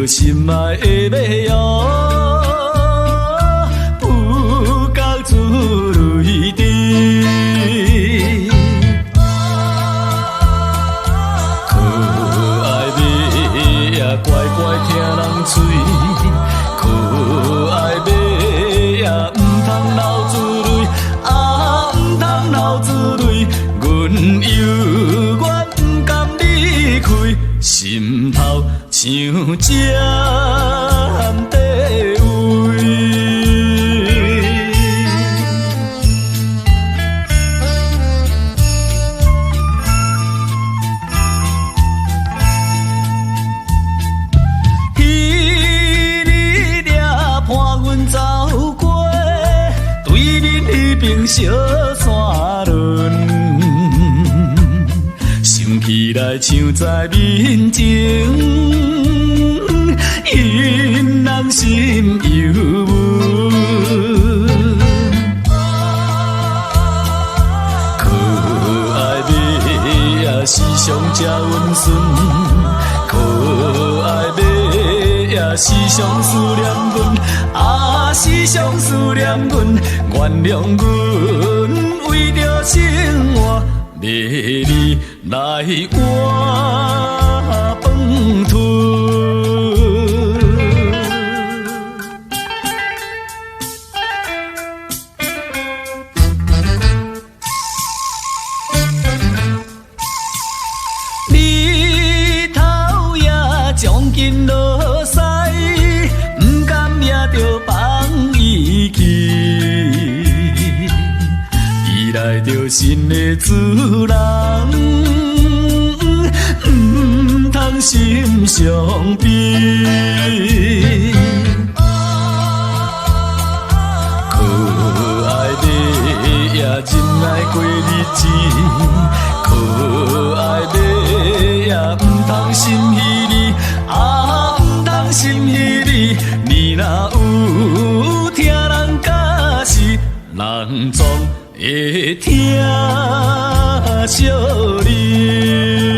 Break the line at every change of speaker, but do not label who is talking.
着心爱的美哦，不觉自泪滴。可爱的也乖乖听人催，可爱的也唔通流珠泪，啊唔通流珠泪，阮犹原不甘离开，心头像针地位。彼日掠伴阮走过，对面迄边小山仑。想起来像在面前，引人心犹豫。可爱的也是上这温顺，可爱的也是上思念阮，啊是上思念阮，原谅阮为着生活。要你来我饭吞，日头也将近落西，不甘也着放伊去。来着新的自人，唔通心伤悲。可爱的也忍耐过日子，可爱的也唔通心稀你，啊唔通心稀你，你若有听人假是人总会疼惜你。